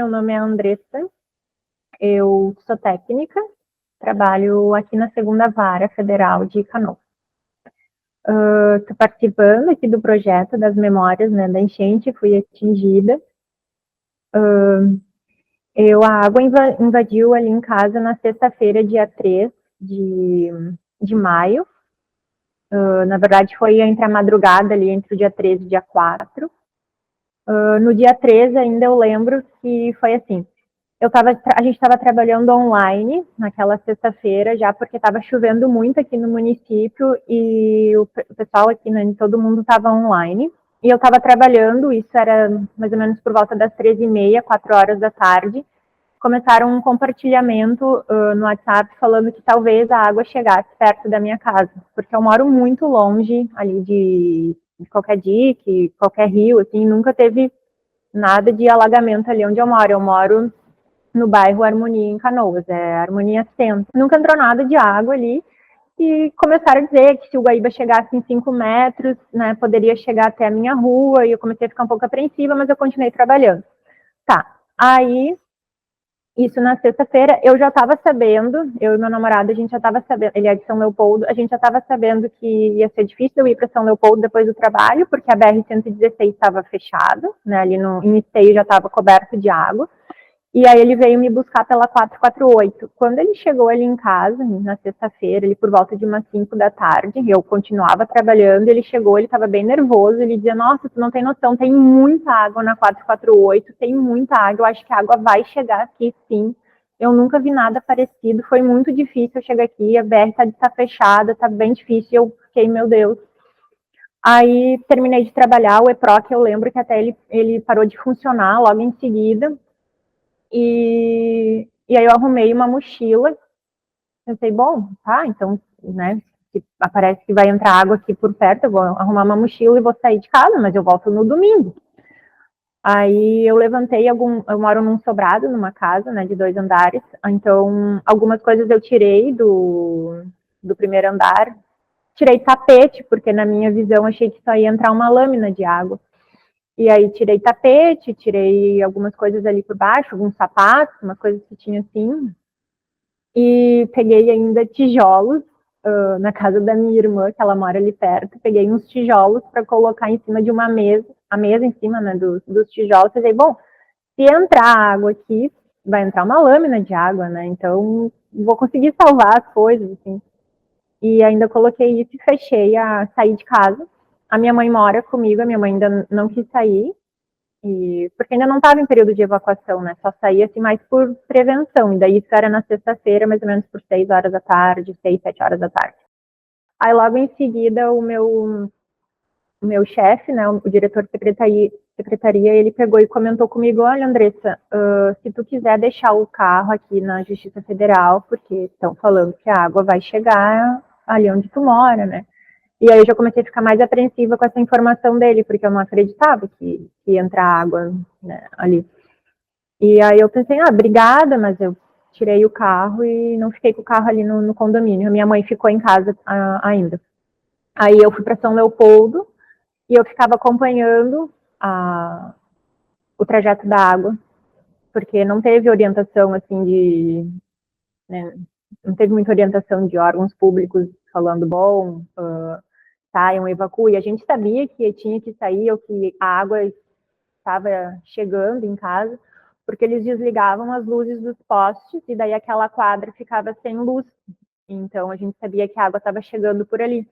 meu nome é Andressa, eu sou técnica, trabalho aqui na Segunda Vara Federal de Canoas. Estou participando aqui do projeto das memórias, né, da enchente, fui atingida. A água invadiu ali em casa na sexta-feira, dia 3 de maio. Na verdade, foi entre a madrugada ali, entre o dia 13 e o dia 4. No dia 13 ainda eu lembro que foi assim, a gente estava trabalhando online naquela sexta-feira, já porque estava chovendo muito aqui no município e o pessoal aqui, né, todo mundo estava online. E eu estava trabalhando, isso era mais ou menos por volta das 13h30, 4 horas da tarde. Começaram um compartilhamento no WhatsApp falando que talvez a água chegasse perto da minha casa, porque eu moro muito longe ali de qualquer dique, qualquer rio, assim, nunca teve nada de alagamento ali onde eu moro. Eu moro no bairro Harmonia, em Canoas, Harmonia Centro. Nunca entrou nada de água ali, e começaram a dizer que se o Guaíba chegasse em 5 metros, né, poderia chegar até a minha rua, e eu comecei a ficar um pouco apreensiva, mas eu continuei trabalhando. Tá, aí, isso na sexta-feira, eu já estava sabendo, eu e meu namorado, a gente já estava sabendo, ele é de São Leopoldo, a gente já estava sabendo que ia ser difícil eu ir para São Leopoldo depois do trabalho, porque a BR-116 estava fechada, né, ali em Esteio já estava coberto de água. E aí ele veio me buscar pela 448. Quando ele chegou ali em casa, na sexta-feira, ele por volta de umas 5 da tarde, eu continuava trabalhando, ele chegou, ele estava bem nervoso, ele dizia, nossa, tu não tem noção, tem muita água na 448, tem muita água, eu acho que a água vai chegar aqui sim. Eu nunca vi nada parecido, foi muito difícil eu chegar aqui, a BR tá fechada, tá bem difícil, eu fiquei, meu Deus. Aí terminei de trabalhar, o EPROC, eu lembro que até ele parou de funcionar logo em seguida. E aí eu arrumei uma mochila, pensei, bom, tá, então, né, se aparece que vai entrar água aqui por perto, eu vou arrumar uma mochila e vou sair de casa, mas eu volto no domingo. Aí eu levantei eu moro num sobrado, numa casa, né, de 2 andares, então algumas coisas eu tirei do primeiro andar, tirei tapete, porque na minha visão achei que só ia entrar uma lâmina de água. E aí tirei tapete, tirei algumas coisas ali por baixo, alguns sapatos, umas coisas que tinha assim. E peguei ainda tijolos na casa da minha irmã, que ela mora ali perto. Peguei uns tijolos para colocar em cima de uma mesa, a mesa em cima, né, dos tijolos. Pensei, bom, se entrar água aqui, vai entrar uma lâmina de água, né? Então vou conseguir salvar as coisas, assim. E ainda coloquei isso e fechei a sair de casa. A minha mãe mora comigo, a minha mãe ainda não quis sair, porque ainda não estava em período de evacuação, né? Só saía assim mais por prevenção. E daí isso era na sexta-feira, mais ou menos por 6 horas da tarde, 6, 7 horas da tarde. Aí logo em seguida o meu chefe, né, o diretor de secretaria, ele pegou e comentou comigo, olha, Andressa, se tu quiser deixar o carro aqui na Justiça Federal, porque estão falando que a água vai chegar ali onde tu mora, né? E aí eu já comecei a ficar mais apreensiva com essa informação dele, porque eu não acreditava que ia entrar água, né, ali. E aí eu pensei, obrigada, mas eu tirei o carro e não fiquei com o carro ali no condomínio. A minha mãe ficou em casa ainda. Aí eu fui para São Leopoldo e eu ficava acompanhando o trajeto da água, porque não teve orientação, assim, né, não teve muita orientação de órgãos públicos falando, bom, saiam, evacuem. A gente sabia que tinha que sair ou que a água estava chegando em casa, porque eles desligavam as luzes dos postes e daí aquela quadra ficava sem luz. Então a gente sabia que a água estava chegando por ali.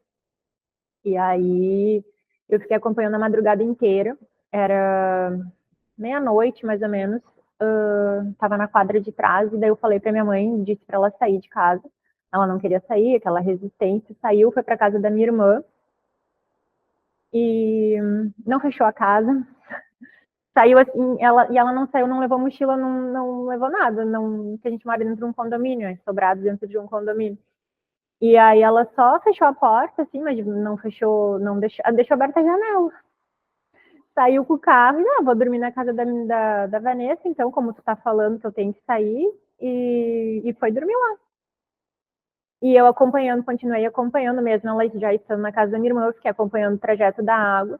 E aí eu fiquei acompanhando a madrugada inteira, era meia-noite mais ou menos, estava na quadra de trás e daí eu falei para minha mãe, disse para ela sair de casa. Ela não queria sair, aquela resistência, saiu, foi para casa da minha irmã e não fechou a casa. Saiu assim, ela não saiu, não levou mochila, não levou nada, não, que a gente mora dentro de um condomínio, sobrado dentro de um condomínio. E aí ela só fechou a porta, assim, mas não fechou, não deixou aberta a janela. Saiu com o carro e, vou dormir na casa da Vanessa, então, como tu tá falando que eu tenho que sair, e foi dormir lá. E eu acompanhando, continuei acompanhando mesmo, ela já estando na casa da minha irmã, eu fiquei acompanhando o trajeto da água.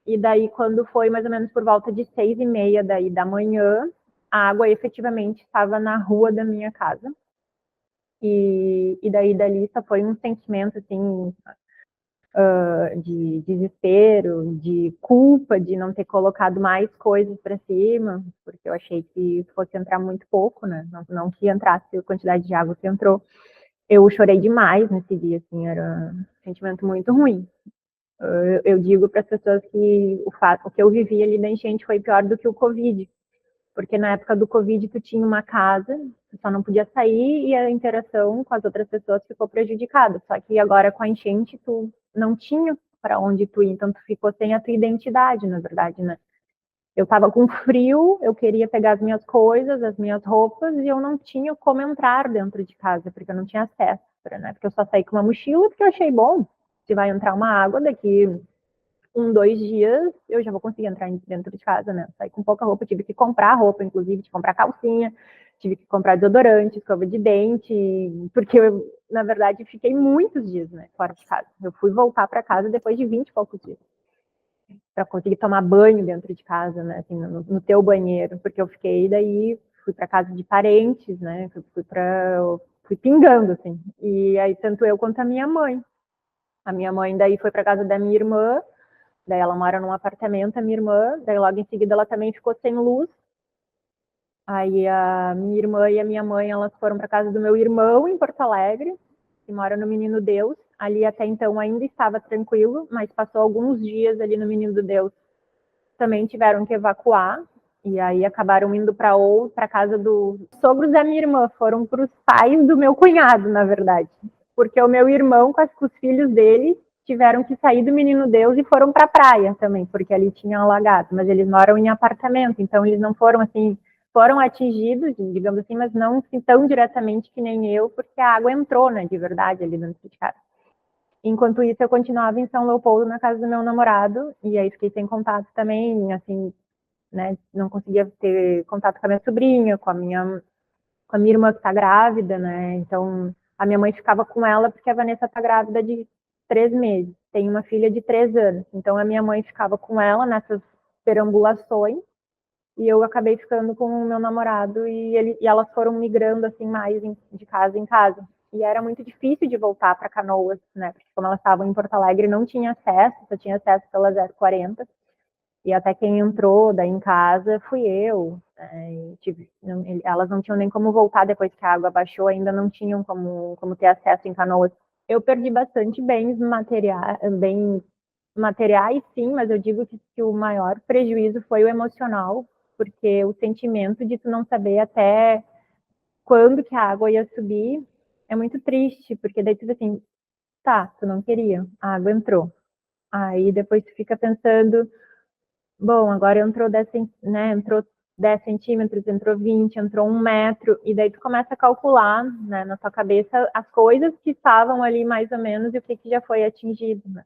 E daí, quando foi mais ou menos por volta de 6h30 daí da manhã, a água efetivamente estava na rua da minha casa. E daí dali só foi um sentimento assim de desespero, de culpa de não ter colocado mais coisas para cima, porque eu achei que fosse entrar muito pouco, né? Não que entrasse a quantidade de água que entrou. Eu chorei demais nesse dia, assim, era um sentimento muito ruim. Eu digo para as pessoas que o que eu vivi ali da enchente foi pior do que o Covid, porque na época do Covid tu tinha uma casa, tu só não podia sair e a interação com as outras pessoas ficou prejudicada. Só que agora com a enchente tu não tinha para onde tu ir, então tu ficou sem a tua identidade, na verdade, né? Eu estava com frio, eu queria pegar as minhas coisas, as minhas roupas, e eu não tinha como entrar dentro de casa, porque eu não tinha acesso, né? Porque eu só saí com uma mochila, porque eu achei bom, se vai entrar uma água daqui 2 dias, eu já vou conseguir entrar dentro de casa, né? Saí com pouca roupa, tive que comprar roupa, inclusive, de comprar calcinha, tive que comprar desodorante, escova de dente, porque eu, na verdade, fiquei muitos dias, né, fora de casa. Eu fui voltar para casa depois de 20 e poucos dias, para conseguir tomar banho dentro de casa, né, assim, no teu banheiro, porque eu fiquei daí, fui para casa de parentes, né, fui pingando, assim, e aí tanto eu quanto a minha mãe. A minha mãe daí foi para casa da minha irmã. Daí ela mora num apartamento, a minha irmã, daí logo em seguida ela também ficou sem luz. Aí a minha irmã e a minha mãe, elas foram para casa do meu irmão em Porto Alegre, que mora no Menino Deus. Ali até então ainda estava tranquilo, mas passou alguns dias ali no Menino Deus. Também tiveram que evacuar, e aí acabaram indo para casa dos sogros da minha irmã, foram para os pais do meu cunhado, na verdade. Porque o meu irmão, com os filhos dele, tiveram que sair do Menino Deus e foram para a praia também, porque ali tinha alagado, mas eles moram em apartamento, então eles não foram assim, foram atingidos, digamos assim, mas não assim, tão diretamente que nem eu, porque a água entrou, né, de verdade, ali dentro de casa. Enquanto isso, eu continuava em São Leopoldo, na casa do meu namorado, e aí fiquei sem contato também, assim, né, não conseguia ter contato com a minha sobrinha, com a minha irmã que está grávida, né, então a minha mãe ficava com ela porque a Vanessa está grávida de 3 meses, tem uma filha de 3 anos, então a minha mãe ficava com ela nessas perambulações, e eu acabei ficando com o meu namorado e elas foram migrando assim mais de casa em casa. E era muito difícil de voltar para Canoas, né? Porque como elas estavam em Porto Alegre, não tinha acesso, só tinha acesso pela 040. E até quem entrou daí em casa fui eu. Elas não tinham nem como voltar depois que a água baixou, ainda não tinham como ter acesso em Canoas. Eu perdi bastante bens materiais, sim, mas eu digo que o maior prejuízo foi o emocional, porque o sentimento de tu não saber até quando que a água ia subir é muito triste, porque daí tu diz assim, tá, tu não queria, a água entrou. Aí depois tu fica pensando, bom, agora entrou 10, né, entrou 10 centímetros, entrou 20, entrou 1 metro, e daí tu começa a calcular, né, na tua cabeça as coisas que estavam ali mais ou menos e o que já foi atingido, né?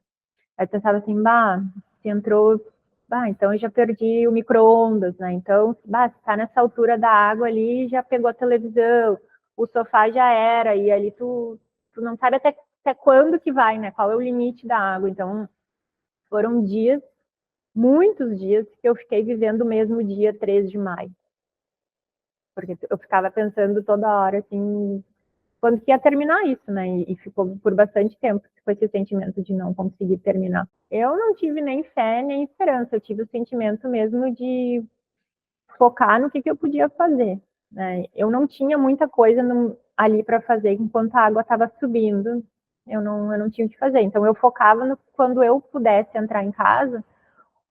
Aí eu pensava assim, bah, se entrou, bah, então eu já perdi o micro-ondas, né? Então, bah, se tá nessa altura da água ali, já pegou a televisão, o sofá já era, e ali tu não sabe até quando que vai, né? Qual é o limite da água. Então, foram dias, muitos dias, que eu fiquei vivendo o mesmo dia 3 de maio. Porque eu ficava pensando toda hora, assim, quando que ia terminar isso, né? E ficou por bastante tempo com esse sentimento de não conseguir terminar. Eu não tive nem fé nem esperança, eu tive o sentimento mesmo de focar no que eu podia fazer. Né? Eu não tinha muita coisa ali para fazer enquanto a água estava subindo, eu não tinha o que fazer. Então eu focava quando eu pudesse entrar em casa,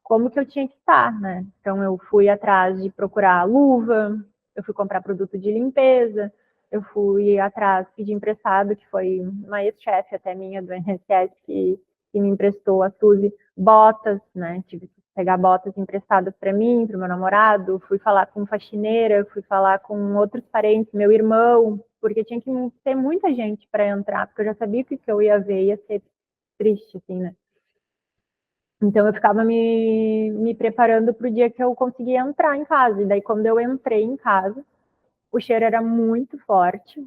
como que eu tinha que estar, né? Então eu fui atrás de procurar luva, eu fui comprar produto de limpeza, eu fui atrás, pedir emprestado, que foi uma ex-chefe até minha do INSS que me emprestou a Suzy, botas, né? Tive que pegar botas emprestadas para mim, para o meu namorado, fui falar com faxineira, fui falar com outros parentes, meu irmão, porque tinha que ter muita gente para entrar, porque eu já sabia que o que eu ia ver ia ser triste, assim, né? Então eu ficava me preparando para o dia que eu conseguia entrar em casa. E daí quando eu entrei em casa, o cheiro era muito forte.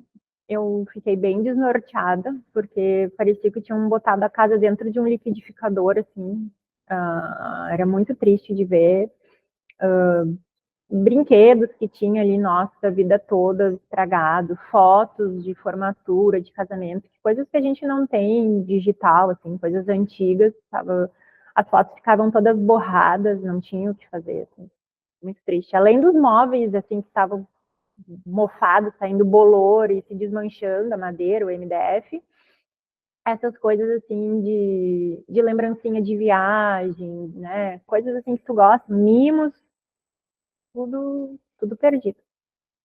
Eu fiquei bem desnorteada, porque parecia que tinham botado a casa dentro de um liquidificador, assim. Era muito triste de ver. brinquedos que tinha ali, nossa, a vida toda estragados, fotos de formatura, de casamento, coisas que a gente não tem digital, assim, coisas antigas, as fotos ficavam todas borradas, não tinha o que fazer, assim, muito triste. Além dos móveis, assim, que estavam mofados, saindo bolor e se desmanchando, a madeira, o MDF, essas coisas assim de lembrancinha de viagem, né? Coisas assim que tu gosta, mimos, tudo perdido.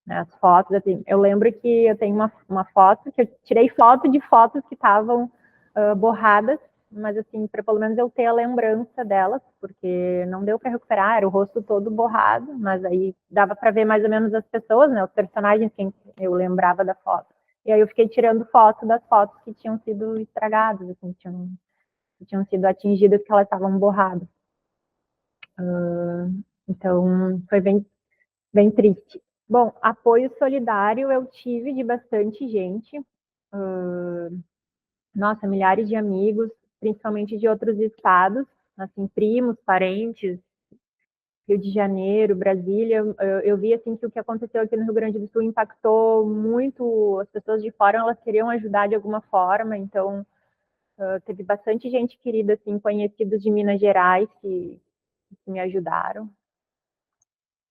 Né? As fotos, assim, eu lembro que eu tenho uma foto, que eu tirei foto de fotos que estavam borradas, mas assim, para pelo menos eu ter a lembrança delas, porque não deu para recuperar, era o rosto todo borrado, mas aí dava para ver mais ou menos as pessoas, né, os personagens que eu lembrava da foto. E aí eu fiquei tirando foto das fotos que tinham sido estragadas, assim, que tinham sido atingidas, que elas estavam borradas. Então, foi bem triste. Bom, apoio solidário eu tive de bastante gente. Nossa, milhares de amigos, principalmente de outros estados, assim, primos, parentes, Rio de Janeiro, Brasília. Eu vi assim que o que aconteceu aqui no Rio Grande do Sul impactou muito as pessoas de fora, elas queriam ajudar de alguma forma, então teve bastante gente querida, assim, conhecidos de Minas Gerais que me ajudaram.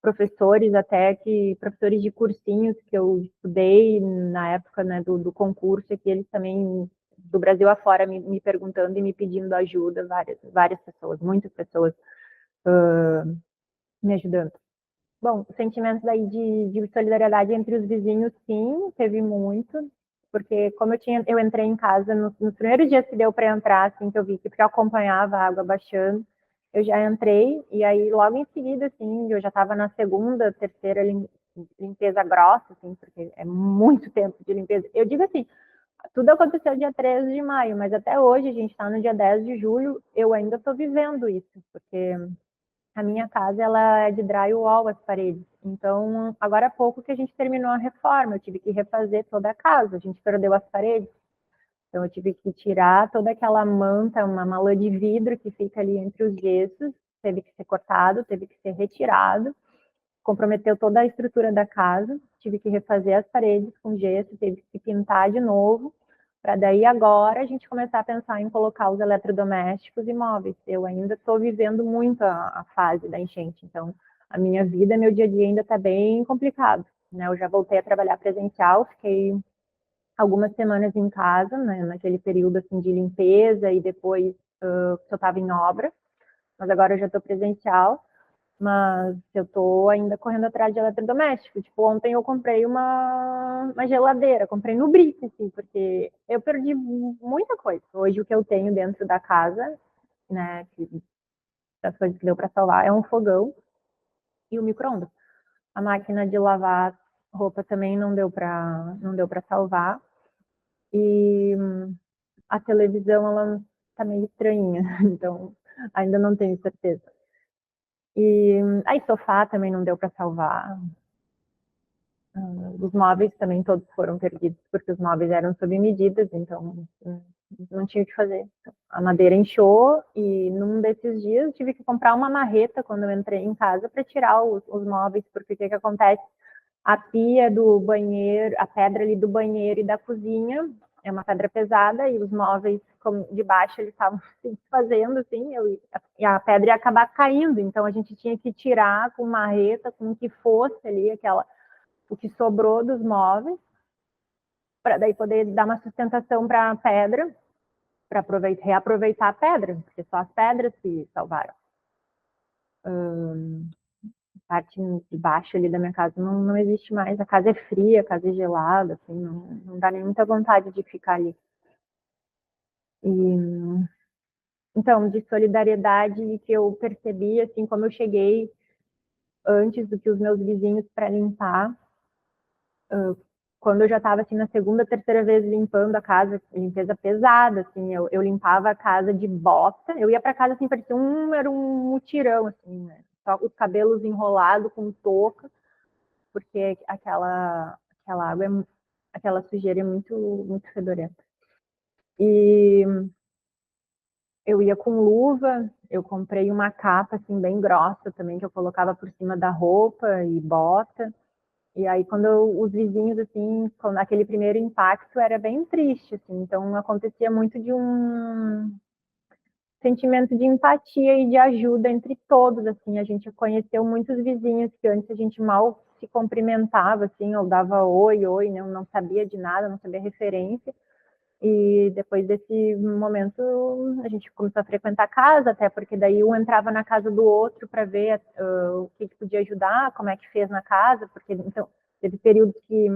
Professores até que professores de cursinhos que eu estudei na época, né, do concurso, que eles também do Brasil afora me perguntando e me pedindo ajuda, várias pessoas, muitas pessoas me ajudando. Bom, sentimentos aí de solidariedade entre os vizinhos, sim, teve muito, porque como eu entrei em casa nos primeiros dias que deu para entrar, assim, que eu vi que porque eu acompanhava a água baixando, eu já entrei e aí logo em seguida, assim, eu já estava na segunda, terceira limpeza grossa, assim, porque é muito tempo de limpeza. Eu digo assim, tudo aconteceu dia 13 de maio, mas até hoje, a gente está no dia 10 de julho, eu ainda estou vivendo isso, porque a minha casa ela é de drywall as paredes. Então, agora há pouco que a gente terminou a reforma, eu tive que refazer toda a casa, a gente perdeu as paredes. Então, eu tive que tirar toda aquela manta, uma malã de vidro que fica ali entre os gessos, teve que ser cortado, teve que ser retirado, comprometeu toda a estrutura da casa, tive que refazer as paredes com gesso, teve que pintar de novo, para daí agora a gente começar a pensar em colocar os eletrodomésticos e móveis. Eu ainda estou vivendo muito a fase da enchente, então a minha vida, meu dia a dia ainda está bem complicado. Né? Eu já voltei a trabalhar presencial, fiquei algumas semanas em casa, né, naquele período assim de limpeza e depois eu estava em obra, mas agora eu já estou presencial, mas eu tô ainda correndo atrás de eletrodoméstico. Tipo, ontem eu comprei uma geladeira, comprei no Brits, assim, porque eu perdi muita coisa. Hoje o que eu tenho dentro da casa, né, das coisas que deu para salvar, é um fogão e o micro-ondas. A máquina de lavar roupa também não deu para salvar. E a televisão, ela tá meio estranha, então ainda não tenho certeza. E aí sofá também não deu para salvar. Os móveis também todos foram perdidos, porque os móveis eram sob medidas, então não tinha o que fazer. Então, a madeira inchou e num desses dias eu tive que comprar uma marreta quando eu entrei em casa para tirar os móveis, porque o que acontece? A pia do banheiro, a pedra ali do banheiro e da cozinha é uma pedra pesada e os móveis de baixo eles estavam se fazendo assim, e a pedra ia acabar caindo, então a gente tinha que tirar com marreta, com o que fosse ali, o que sobrou dos móveis, para daí poder dar uma sustentação para a pedra, para reaproveitar a pedra, porque só as pedras se salvaram. A parte de baixo ali da minha casa não existe mais. A casa é fria, a casa é gelada, assim, não dá nem muita vontade de ficar ali. E, então, de solidariedade que eu percebi, assim, como eu cheguei antes do que os meus vizinhos para limpar, quando eu já estava assim na segunda, terceira vez limpando a casa, limpeza pesada, assim, eu limpava a casa de bota, eu ia para casa assim, parecia era um mutirão, assim, né? Só os cabelos enrolados com touca, porque aquela água, aquela sujeira é muito, muito fedorenta. E eu ia com luva, eu comprei uma capa assim bem grossa também que eu colocava por cima da roupa e bota. E aí os vizinhos assim, quando aquele primeiro impacto era bem triste assim, então acontecia muito de um sentimento de empatia e de ajuda entre todos assim. A gente conheceu muitos vizinhos que antes a gente mal se cumprimentava assim, ou dava oi, oi, não sabia de nada, não sabia referência. E depois desse momento, a gente começou a frequentar a casa, até porque daí um entrava na casa do outro para ver o que podia ajudar, como é que fez na casa, porque então teve períodos que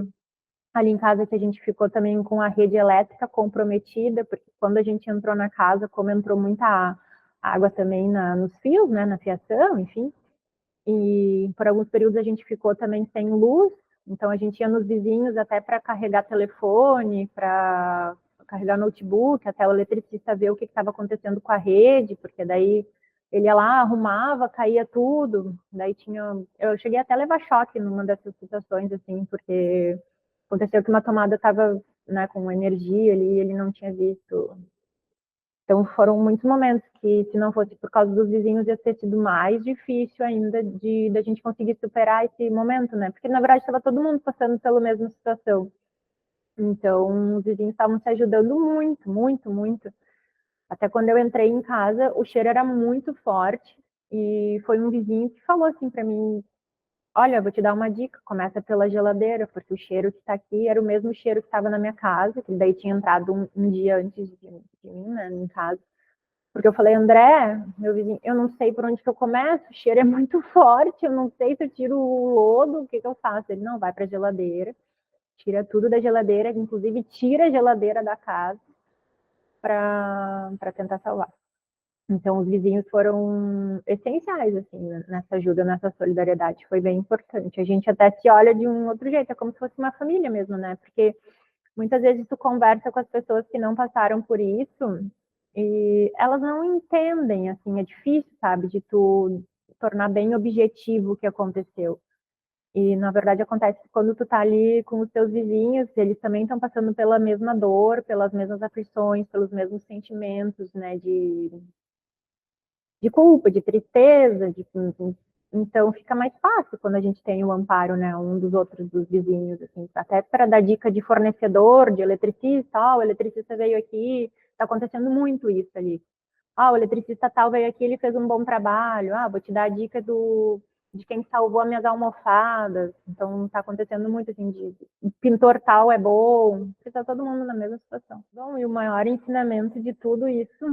ali em casa que a gente ficou também com a rede elétrica comprometida, porque quando a gente entrou na casa, como entrou muita água também nos fios, né, na fiação, enfim, e por alguns períodos a gente ficou também sem luz, então a gente ia nos vizinhos até para carregar telefone, para carregar notebook, até o eletricista ver o que estava acontecendo com a rede, porque daí ele ia lá, arrumava, caía tudo, daí eu cheguei até a levar choque numa dessas situações, assim, porque aconteceu que uma tomada estava, né, com energia ali e ele não tinha visto. Então foram muitos momentos que, se não fosse por causa dos vizinhos, ia ter sido mais difícil ainda de da gente conseguir superar esse momento, né? Porque na verdade estava todo mundo passando pela mesma situação. Então os vizinhos estavam se ajudando muito, muito, muito. Até quando eu entrei em casa, o cheiro era muito forte e foi um vizinho que falou assim para mim: olha, vou te dar uma dica, começa pela geladeira, porque o cheiro que está aqui era o mesmo cheiro que estava na minha casa, que daí tinha entrado um dia antes de mim, né, em casa. Porque eu falei, André, meu vizinho, eu não sei por onde que eu começo, o cheiro é muito forte, eu não sei se eu tiro o lodo, o que eu faço? Ele, não, vai para a geladeira, tira tudo da geladeira, inclusive tira a geladeira da casa para tentar salvar. Então, os vizinhos foram essenciais, assim, nessa ajuda, nessa solidariedade. Foi bem importante. A gente até se olha de um outro jeito, é como se fosse uma família mesmo, né? Porque muitas vezes tu conversa com as pessoas que não passaram por isso e elas não entendem, assim, é difícil, sabe, de tu tornar bem objetivo o que aconteceu. E, na verdade, acontece que quando tu tá ali com os teus vizinhos, eles também estão passando pela mesma dor, pelas mesmas aflições, pelos mesmos sentimentos, né, de culpa, de tristeza, então fica mais fácil quando a gente tem o amparo, né, um dos outros, dos vizinhos, assim, até para dar dica de fornecedor, de eletricista, o eletricista veio aqui, está acontecendo muito isso ali. O eletricista tal veio aqui, ele fez um bom trabalho, vou te dar a dica de quem salvou as minhas almofadas, então está acontecendo muito, assim, de pintor tal é bom, porque está todo mundo na mesma situação. Bom, e o maior ensinamento de tudo isso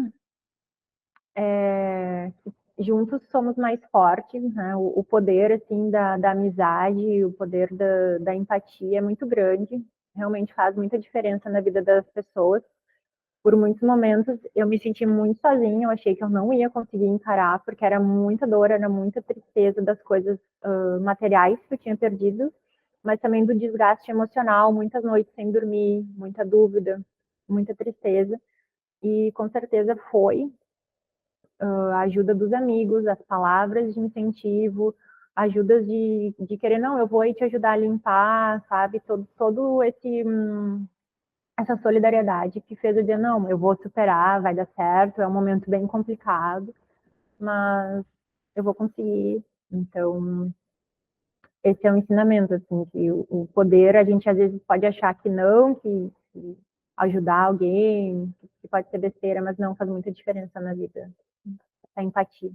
que juntos somos mais fortes, né? O poder assim da amizade, o poder da empatia é muito grande, realmente faz muita diferença na vida das pessoas. Por muitos momentos eu me senti muito sozinha, eu achei que eu não ia conseguir encarar, porque era muita dor, era muita tristeza das coisas materiais que eu tinha perdido, mas também do desgaste emocional, muitas noites sem dormir, muita dúvida, muita tristeza. E com certeza foi a ajuda dos amigos, as palavras de incentivo, ajudas de querer, não, eu vou aí te ajudar a limpar, sabe? Todo essa solidariedade que fez eu dizer, não, eu vou superar, vai dar certo, é um momento bem complicado, mas eu vou conseguir. Então, esse é um ensinamento, assim, que o poder, a gente às vezes pode achar que não, que ajudar alguém, que pode ser besteira, mas não faz muita diferença na vida. A empatia.